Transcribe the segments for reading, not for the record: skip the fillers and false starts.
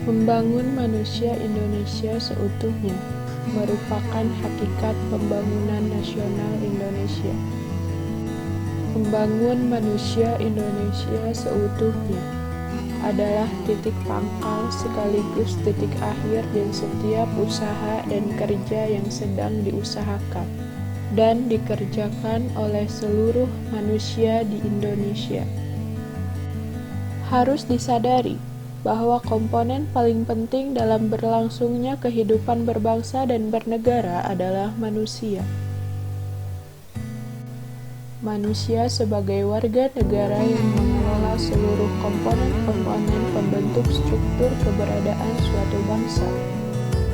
Membangun manusia Indonesia seutuhnya merupakan hakikat pembangunan nasional Indonesia. Membangun manusia Indonesia seutuhnya adalah titik pangkal sekaligus titik akhir dari setiap usaha dan kerja yang sedang diusahakan dan dikerjakan oleh seluruh manusia di Indonesia. Harus disadari bahwa komponen paling penting dalam berlangsungnya kehidupan berbangsa dan bernegara adalah manusia. Manusia sebagai warga negara yang mengelola seluruh komponen-komponen pembentuk struktur keberadaan suatu bangsa,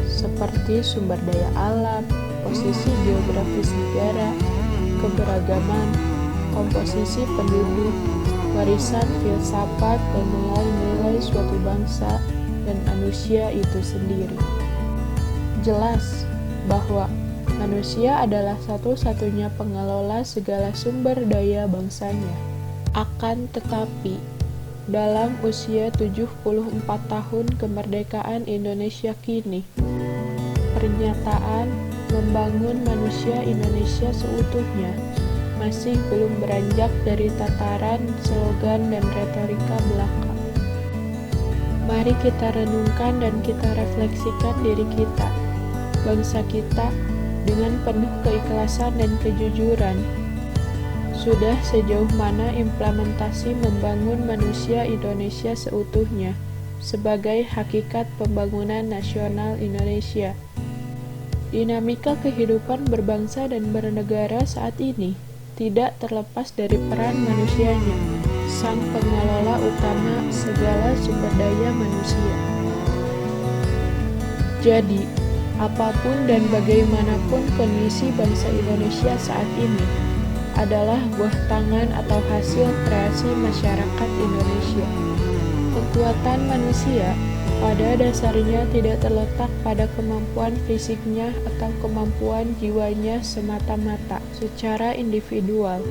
seperti sumber daya alam, posisi geografis negara, keberagaman, komposisi penduduk, warisan filsafat dan nilai-nilai suatu bangsa dan manusia itu sendiri. Jelas bahwa manusia adalah satu-satunya pengelola segala sumber daya bangsanya. Akan tetapi, dalam usia 74 tahun kemerdekaan Indonesia kini, pernyataan membangun manusia Indonesia seutuhnya masih belum beranjak dari tataran slogan dan retorika belaka. Mari kita renungkan dan kita refleksikan diri kita, bangsa kita, dengan penuh keikhlasan dan kejujuran. Sudah sejauh mana implementasi membangun manusia Indonesia seutuhnya sebagai hakikat pembangunan nasional Indonesia? Dinamika kehidupan berbangsa dan bernegara saat ini tidak terlepas dari peran manusianya, sang pengelola utama segala sumber daya manusia. Jadi, apapun dan bagaimanapun kondisi bangsa Indonesia saat ini adalah buah tangan atau hasil kreasi masyarakat Indonesia. Kekuatan manusia pada dasarnya tidak terletak pada kemampuan fisiknya atau kemampuan jiwanya semata-mata secara individual,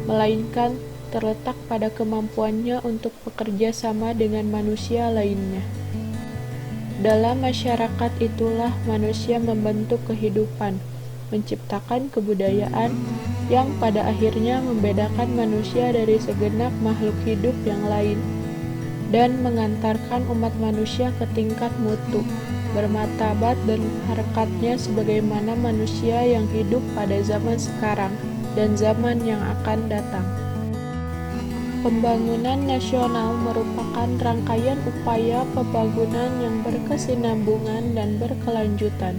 melainkan terletak pada kemampuannya untuk bekerja sama dengan manusia lainnya. Dalam masyarakat itulah manusia membentuk kehidupan, menciptakan kebudayaan yang pada akhirnya membedakan manusia dari segenap makhluk hidup yang lain dan mengantarkan umat manusia ke tingkat mutu, bermartabat dan harakatnya sebagaimana manusia yang hidup pada zaman sekarang dan zaman yang akan datang. Pembangunan nasional merupakan rangkaian upaya pembangunan yang berkesinambungan dan berkelanjutan.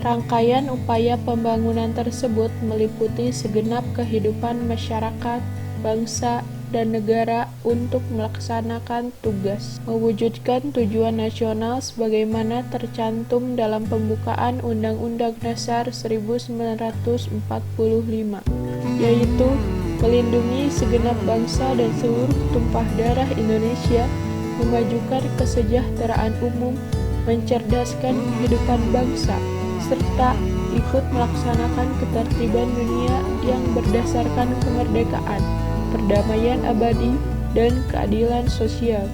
Rangkaian upaya pembangunan tersebut meliputi segenap kehidupan masyarakat, bangsa, dan negara untuk melaksanakan tugas mewujudkan tujuan nasional sebagaimana tercantum dalam pembukaan Undang-Undang Dasar 1945, yaitu melindungi segenap bangsa dan seluruh tumpah darah Indonesia, memajukan kesejahteraan umum, mencerdaskan kehidupan bangsa, serta ikut melaksanakan ketertiban dunia yang berdasarkan kemerdekaan, perdamaian abadi, dan keadilan sosial.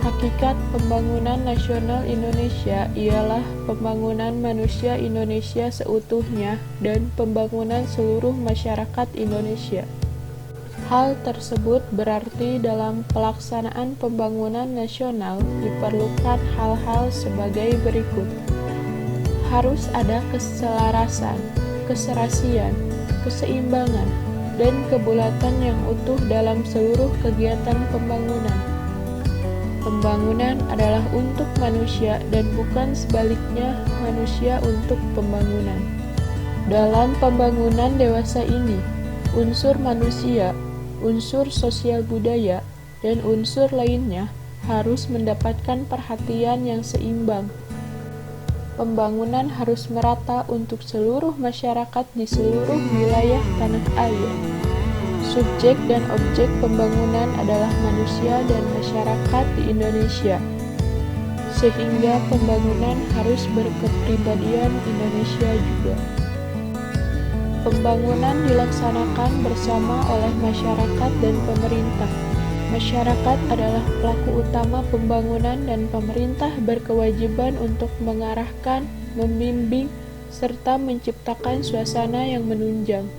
Hakikat pembangunan nasional Indonesia ialah pembangunan manusia Indonesia seutuhnya dan pembangunan seluruh masyarakat Indonesia. Hal tersebut berarti dalam pelaksanaan pembangunan nasional diperlukan hal-hal sebagai berikut. Harus ada keselarasan, keserasian, keseimbangan, dan kebulatan yang utuh dalam seluruh kegiatan pembangunan. Pembangunan adalah untuk manusia dan bukan sebaliknya manusia untuk pembangunan. Dalam pembangunan dewasa ini, unsur manusia, unsur sosial budaya, dan unsur lainnya harus mendapatkan perhatian yang seimbang. Pembangunan harus merata untuk seluruh masyarakat di seluruh wilayah tanah air. Subjek dan objek pembangunan adalah manusia dan masyarakat di Indonesia, sehingga pembangunan harus berkepribadian Indonesia juga. Pembangunan dilaksanakan bersama oleh masyarakat dan pemerintah, Masyarakat adalah pelaku utama pembangunan dan pemerintah berkewajiban untuk mengarahkan, membimbing, serta menciptakan suasana yang menunjang.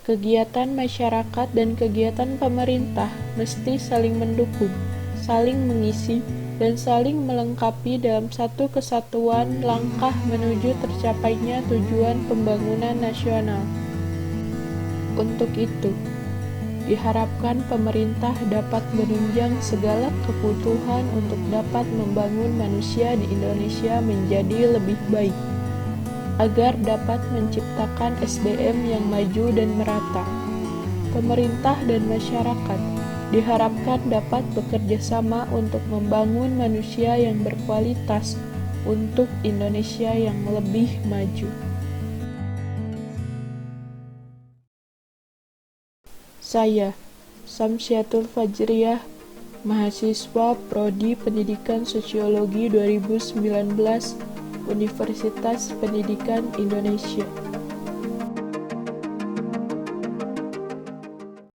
Kegiatan masyarakat dan kegiatan pemerintah mesti saling mendukung, saling mengisi, dan saling melengkapi dalam satu kesatuan langkah menuju tercapainya tujuan pembangunan nasional. Untuk itu, diharapkan pemerintah dapat menunjang segala kebutuhan untuk dapat membangun manusia di Indonesia menjadi lebih baik, agar dapat menciptakan SDM yang maju dan merata. Pemerintah dan masyarakat diharapkan dapat bekerja sama untuk membangun manusia yang berkualitas untuk Indonesia yang lebih maju. Saya, Samsiatul Fajriyah, mahasiswa Prodi Pendidikan Sosiologi 2019, Universitas Pendidikan Indonesia.